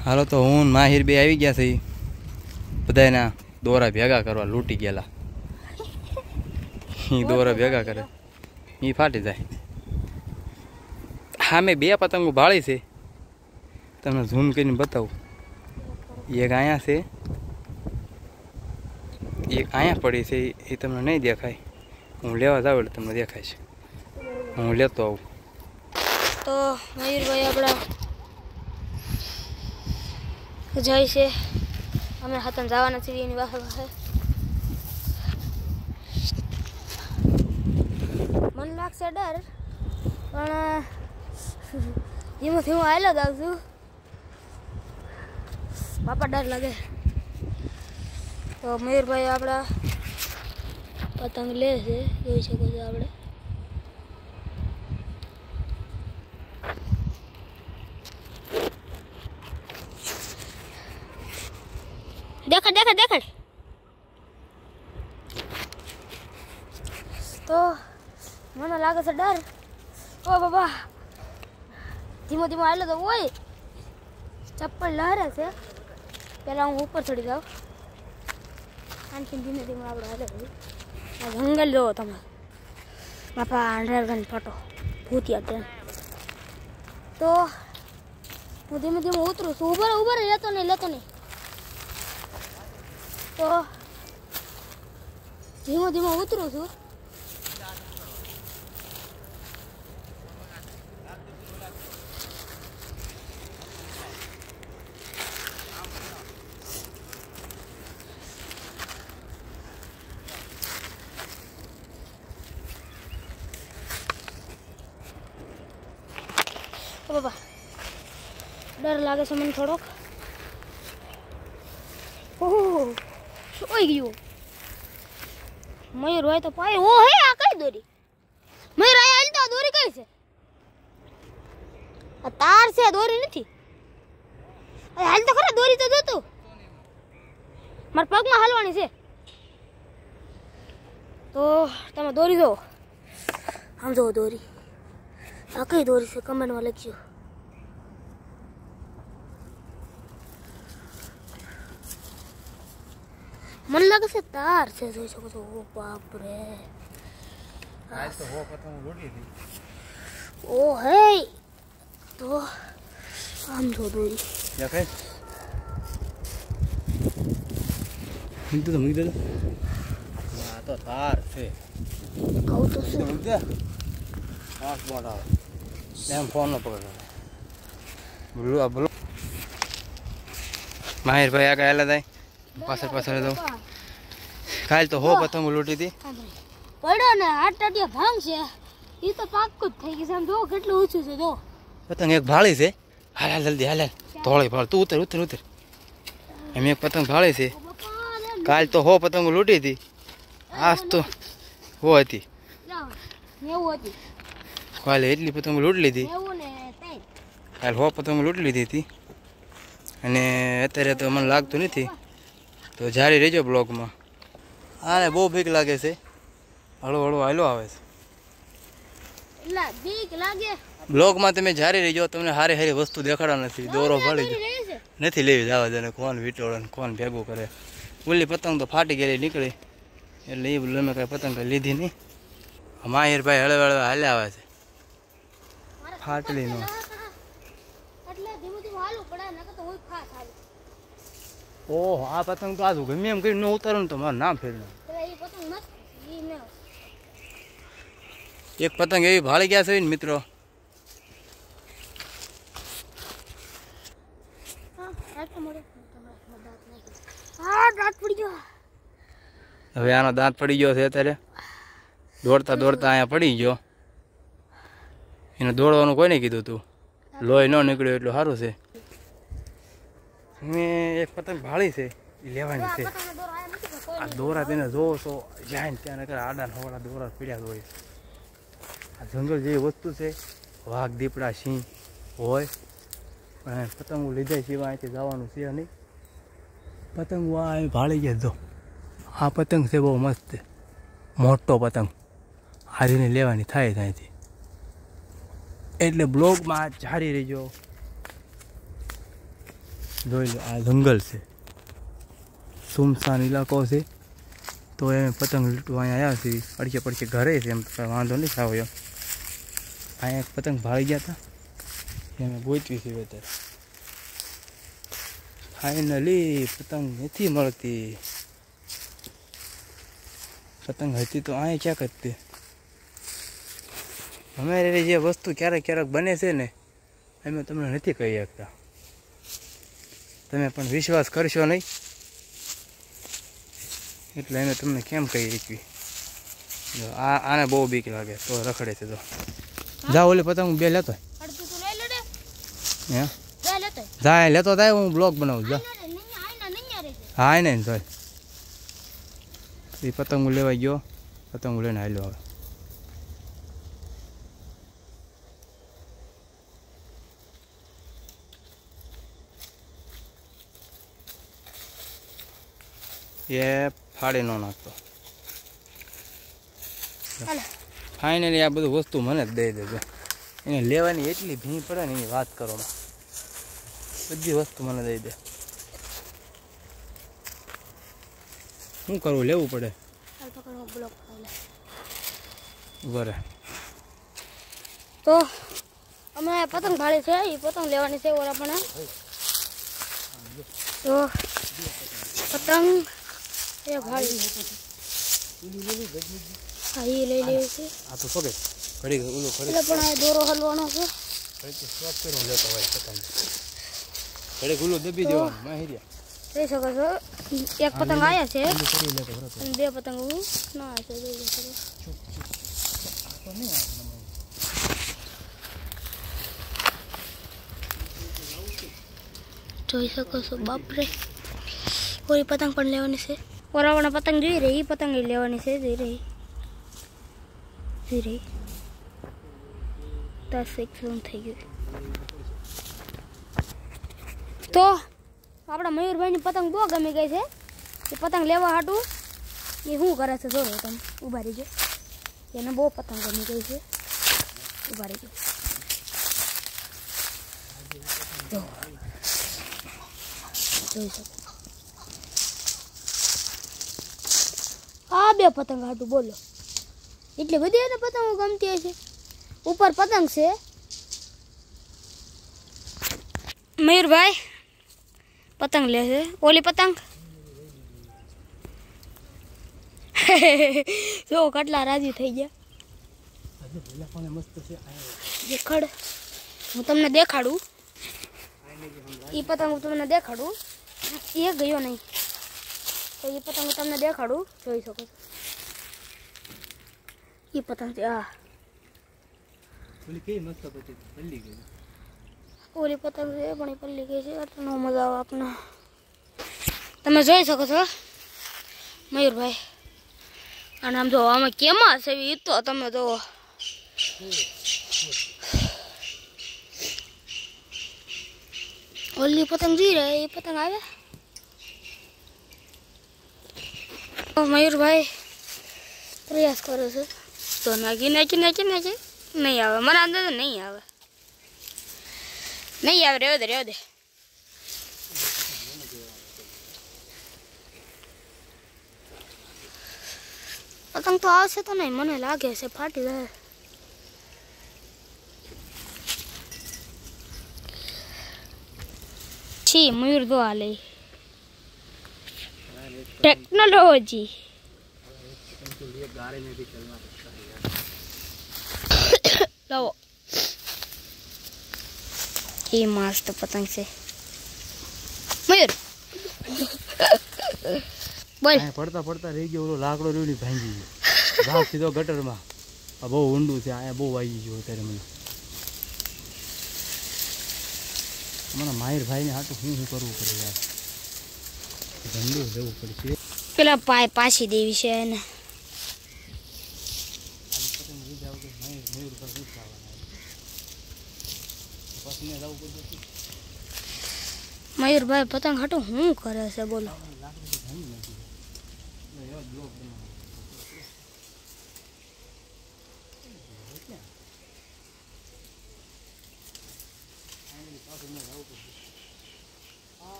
હાલો તો હું ને માહિર બે આવી ગયા છે બધાના દોરા ભેગા કરવા લૂંટી ગયેલા એ દોરા ભેગા કરે એ ફાટી જાય હા મેં બે પતંગો ભાળી છે તમને ઝૂમ કરીને બતાવું એક અહીંયા છે એક અહીંયા પડી છે એ તમને નહીં દેખાય હું લેવા જાઉં એટલે તમને દેખાય છે હું લેતો આવું તો મયુરભાઈ આપણા જાય છે અમે હાથમાં જવાના છીએ એની વાહે વાહે મને લાગશે ડર પણ એમાંથી હું આવેલો જ આવું છું બાપા ડર લાગે તો મયુરભાઈ આપણા પતંગ લે છે જોઈ શકો છો આપણે દેખાડ દેખાડ દેખાડ તો મને લાગે છે ડર ઓ બાબા ધીમો ધીમો આવેલો તો ઓય ચપ્પલ લહેરે છે પહેલાં હું ઉપર ચડી જાઉં आणखीन धीमे धीमे આપણે હાલે આ જંગલ જોવો તમે બાપા અંડરગ્રાઉન્ડ ફોટો ભૂતિયા ટ્રેન તો હું ધીમે ધીમે ઉતરું છું ઉભા લેતો નહીં તો ધીમે ધીમે ઉતરું છું બાબા ડર લાગે છે મને થોડોક ઓહ સોઈ ગયું મયુર હોય તો પાય ઓ હે આ કઈ દોરી મયુર આ હાલ તો દોરી કઈ છે આ તાર છે દોરી નથી આ હાલ તો ખરા દોરી તો જોતો માર પગમાં હાલવાની છે તો તમે દોરી જો આમ જો દોરી આ કઈ દોરી છે કમેન્ટમાં લખજો મને લાગે છે તાર છે જોઈ શકો છો ઓ બાપ રે આજ તો હો પતંગ લૂંટી હતી ઓ હે તો આમ જો દોરી દેખાય મૂકી દો આ તો તાર છે કહું તો શું મૂકી દે આસ બોડા એમ ફોન ન પકડો બોલો માહિર ભાઈ આગળ આલા જાય પાછળ દઉં કાલ તો હો પતંગ લૂંટી હતી પડ્યો ને આટાટિયા ભાંગ છે એ તો પાક્કું જ થઈ ગયું છે આમ જો કેટલું ઊંચું છે જો પતંગ એક ભાળી છે હાલ જલ્દી હાલ ધોળી ભાળ તું ઉતર એમ એક પતંગ ભાળી છે કાલ તો હો પતંગ લૂંટી હતી આજ તો હો હતી કાલે એટલી પતંગ લૂંટી લીધી કાલ હો પતંગ લૂંટી લીધી હતી અને અત્યારે તો મને લાગતું નથી તો જારી રહેજો બ્લોગમાં આને બહુ બીક લાગે છે હળવો હાલો આવે છે બ્લોગમાં તમે જારી રહેજો તમને હારી હારી વસ્તુ દેખાડવા નથી દોરો ભાળી નથી લેવી જવા દે કોણ વીટોળે કોણ ભેગું કરે ઓલી પતંગ તો ફાટી ગયેલી નીકળી એટલે એ મેં કાંઈ પતંગ લીધી નહીં માહિરભાઈ હળવે હાલ્યા આવે છે ફાટલી નો ઓહ આ પતંગ તો આજુ ગમે એમ કરીને ઉતારું ને તો મારું નામ ફેર એક પતંગ એવી ભાળી ગયા છે ને મિત્રો હવે આનો દાંત પડી ગયો છે અત્યારે દોડતા અહીંયા પડી ગયો એને દોડવાનું કોઈ નહીં કીધું તું લોહી ન નીકળ્યું એટલું સારું છે મેં એક પતંગ ભાળી છે એ લેવાની છે આ દોરા તેને જોવો છો જાય ને ત્યાં નકર આડા હવાડા દોરા પીડ્યા હોય આ જંગલ જેવી વસ્તુ છે વાઘ દીપડા સિંહ હોય પણ પતંગો લીધા સિવાય અહીંથી જવાનું છે નહીં પતંગો આ અહીં ભાળી ગયા જો આ પતંગ છે બહુ મસ્ત છે મોટો પતંગ હારીને લેવાની થાય ત્યાંથી એટલે બ્લોગમાં જારી રહેજો જોઈ લો આ જંગલ છે, સુમસાન ઇલાકો છે, તો એ પતંગ લૂંટવા અહીંયા આવ્યા છે. અડકે પડકે ઘરે છે, એમ તો કાંઈ વાંધો નહીં થાવ એમ. અહીંયા એક પતંગ ભાળી ગયા હતા, એને ગોતવી છે અત્યારે. ફાઇનલી પતંગ નથી મળતી. પતંગ હતી તો અહીંયા ક્યાંક જ તે. અમારે જે વસ્તુ ક્યારેક ક્યારેક બને છે ને, અમે તમને નથી કહી શકતા. તમે પણ વિશ્વાસ કરશો નહીં, એટલે અમે તમને કેમ કહી શકીએ. જો આને બહુ બીક લાગે તો રખડે છે. તો જાઓ ઓલે પતંગ બે લેતો હે, જાય લેતો થાય. હું બ્લોગ બનાવું. જા હા ને જોઈ એ પતંગ લેવા ગયો, પતંગ લઈને હાલ્યો. હવે એ ફાડી ન નાખતો. ફાઇનલી આ બધું વસ્તુ મને જ દઈ દેજો. એને લેવાની એટલી ભીં પડે ને એની વાત કરો. બધી વસ્તુ મને દઈ દે. શું કરવું? લેવું પડે. બરે તો અમે પતંગ ભાળી છે, એ પતંગ લેવાની છે ઓલા પણ. તો પતંગ એ ભાળી હા એ લઈ લેવી છે. આ તો પગે ઘડી ઓલો ઘડી એટલે પણ આ દોરો હલવાનો છે. ઘડી સ્ટોપ કરીને લેતો હોય પતંગ. ઘડી ગુલો દબી દેવાનો માહિરિયા. જોઈ શકો છો એક પતંગ આવ્યા છે અને બે પતંગ ના છે. જોઈ શકો છો. બાપરે ઓલી પતંગ પણ લેવાની છે. ઓરાવાળા પતંગ જોઈ રહી, એ પતંગ લેવાની છે. જોઈ રહી 10 થઈ ગયું. તો આપણા મયુરભાઈની પતંગ બહુ ગમી ગઈ છે. એ પતંગ લેવા હાટું એ શું કરે છે જોડો તમે ઊભા રહીજો. એને બહુ પતંગ ગમી ગઈ છે. ઊભા રહીજો. જોઈ શકો આ બે પતંગ હાટું બોલો એટલી બધી એને પતંગો ગમતી હશે. ઉપર પતંગ છે. મયુરભાઈ પતંગ લે છે. ઓલી પતંગ જો કેટલા રાજી થઈ ગયા. દેખાડ હું તમને દેખાડું. એ પતંગ હું તમને દેખાડું. એ ગયો નહીં તો એ પતંગ હું તમને દેખાડું. જોઈ શકો છો એ પતંગ છે. આ ઓલી પતંગ છે પણ એ પલ્લી ગઈ છે. એટલો મજા આવે આપને. તમે જોઈ શકો છો મયુરભાઈ. અને આમ જો આમાં કેમાં છે એ તો તમે જોવો. ઓલી પતંગ જોઈ રહે એ પતંગ આવે. મયુરભાઈ પ્રયાસ કરે છે તો નાખી નહીં આવે. મને અંદર નહીં આવે. રહેવા દે. પતંગ તો આવશે તો નહીં મને લાગે છે ફાટી જાય. છી મયુર દો આ લઈ टेक्नोलॉजी लाओ ये मस्त पतंग से मयूर बोल પડતા પડતા રહી ગયો. ઓલો લાકડો રેવડી ભાંગી ગયો. ભાગ સીધો ગટરમાં. આ બહુ ઊંડું છે. અહીંયા બહુ વાગી ગયો અત્યારે મને માહિર ભાઈને હાટું શું કરવું પડે યાર. ધંધો જવું પડશે. પેલા પાછી દેવી છે એને. મયુરભાઈ પતંગ હાટું શું કરે છે બોલો.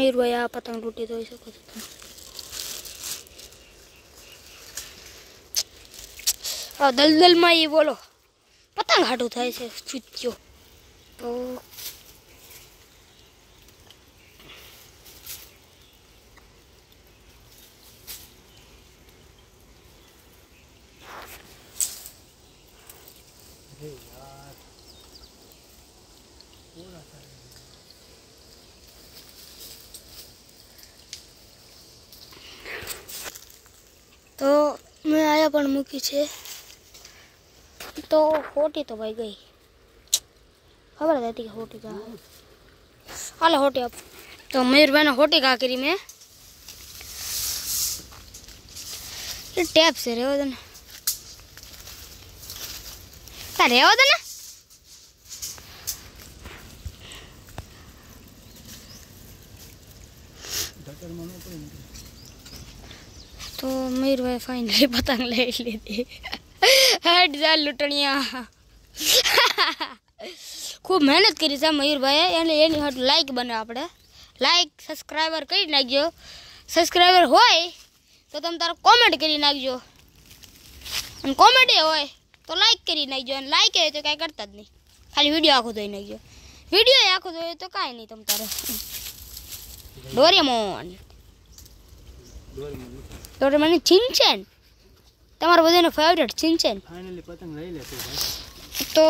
મયુરભાઈ આ પતંગ તૂટી જોઈ શકો છો તમે. આ દલદલમાં એ બોલો પતંગ હાટું થાય છે ચૂચ્યો. તો તો મેં આયા પણ મૂકી છે તો હોટી તો ભાઈ ગઈ ખબર હતી કે હોટી કા હાલે હોટી આપ તો મયુરભાઈને હોટી કા કરી મેં ટેપ છે રેવો દે ને તા રેવો દે ને तो मयूरभाई फाइनली पतंग ले ली हेड जा लुटनिया खूब मेहनत करी છે મયુરભાઈ એટલે એની હાટ લાઈક બને આપણે લાઈક સબસ્ક્રાઇબર કરી નાખજો સબસ્ક્રાઇબર હોય તો તમે તારો કોમેન્ટ કરી નાખજો અને કોમેન્ટ હોય તો લાઈક કરી નાખજો અને લાઈક હોય તો કાંઈ કરતા જ નહીં ખાલી વિડીયો આખો જોઈ નાખજો વિડીયો આખો જોયો તો કાંઈ નહીં તમ તારે ડોરેમોન શિનચેન તમારો બધાનો ફેવરેટ શિનચેન ફાઇનલી પતંગ લઈ લે તો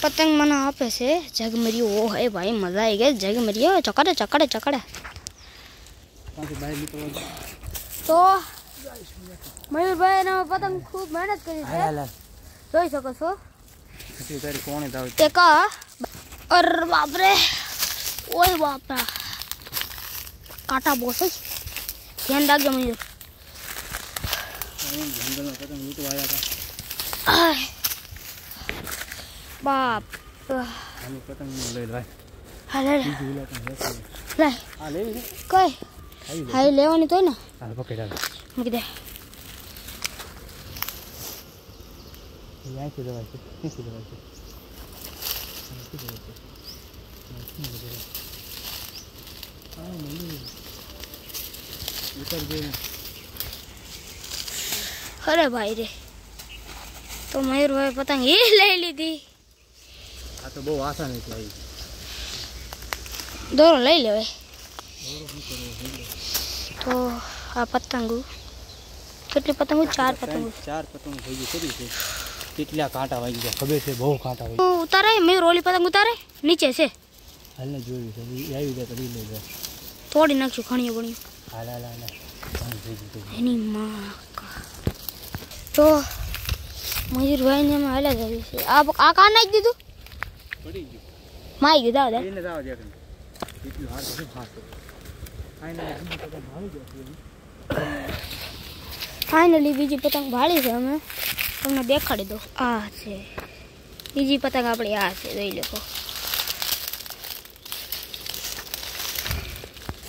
પતંગ મને આપે છે જગમરીઓ ઓ હે ભાઈ મજા આવી ગઈ જગમરીઓ ચકડે ચકડે ચકડે તો મયુરભાઈ પતંગ ખૂબ મહેનત કરી છે જોઈ શકો છો એક અર બાપરે ઓય બાપરા કાંટા બોસે ધ્યાન રાખજો મયુર બાપ પતંગ લઈ લે હાલે લે કઈ હાઈ લેવાની તો ને હાલ પકડી રાખ મૂકી દે યાર કે દવા છે અરે ભાઈ રે તો મયુરભાઈ પતંગ એ લઈ લીધી આ તો બહુ આસાન છે ભાઈ દોરો લઈ લેવાય તો આ પતંગો કેટલી પતંગો ચાર પતંગો થઈ ગઈ કરી છે કેટલા કાંટા વાગી ગયા ખબર છે બહુ કાંટા વાગી ઉતારે મયુર ઓલી પતંગ ઉતારે નીચે છે હાલને જોયું છે આવી ગયા તો લઈ લેજો તોડી નાખશું ખણીઓ બણીઓ હાલ એની માં તો મયુરભાઈને અમે હાલે જવી છે આ કા નાખી દીધું પડી ગયું માઈ ગયું દાદા એને જાવ દે કેટલું હાર છે ફાસ્ટ ફાઇનલી બીજી પતંગ ભાળી છે અમે તમને દેખાડી દો આ છે બીજી પતંગ આપણી આ છે જોઈ લો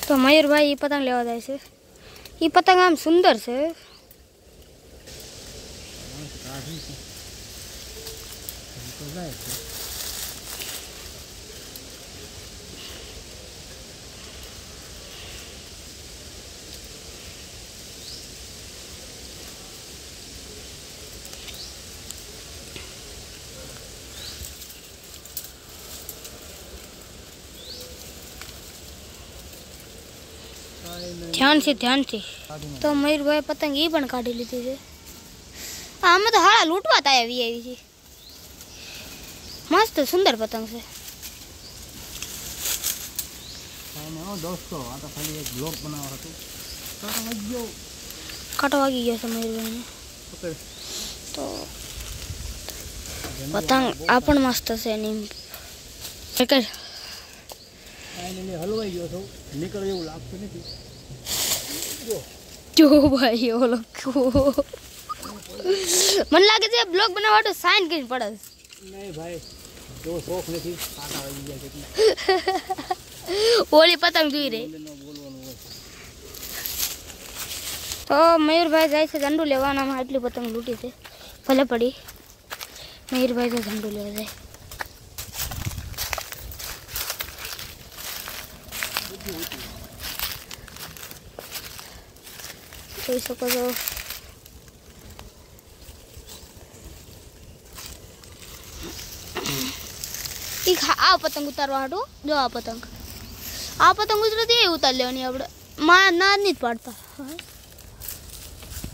તો મયુરભાઈ એ પતંગ લેવા જાય છે એ પતંગ આમ સુંદર છે ધ્યાનથી તો મયુરભાઈ પતંગ એ પણ કાઢી લીધી છે આમાં તો હાળા લૂંટવા તા આવી છે મસ્ત સુંદર પતંગ છે દોસ્તો આ તો ખાલી એક બ્લોગ બનાવવા હતું કાંટો વાગી ગયો છે મયુરભાઈને તો પતંગ આ પણ મસ્ત છે એની હલવાઈ ગયો છો નીકળે એવું લાગતું નથી જો ભાઈ ઓલો મને લાગે છે બ્લોગ બનાવવા તો સાઇન કરીને પડે નહીં ભાઈ જો શોખ નથી કાંટા વાગી ગયા કેટલી ઓલી પતંગ જોઈ રહી તો મયુરભાઈ જાય છે ઝંડુ લેવાનામાં એટલી પતંગ લૂંટી છે ભલે પડી મયુરભાઈ તો ઝંડુ લેવા જાય જોઈ શકો છો આ પતંગ ઉતારવા હાટું જો આ પતંગ ગુજરાતી ઉતાર લેવાની આપણે માં ના જ નહીં પાડતા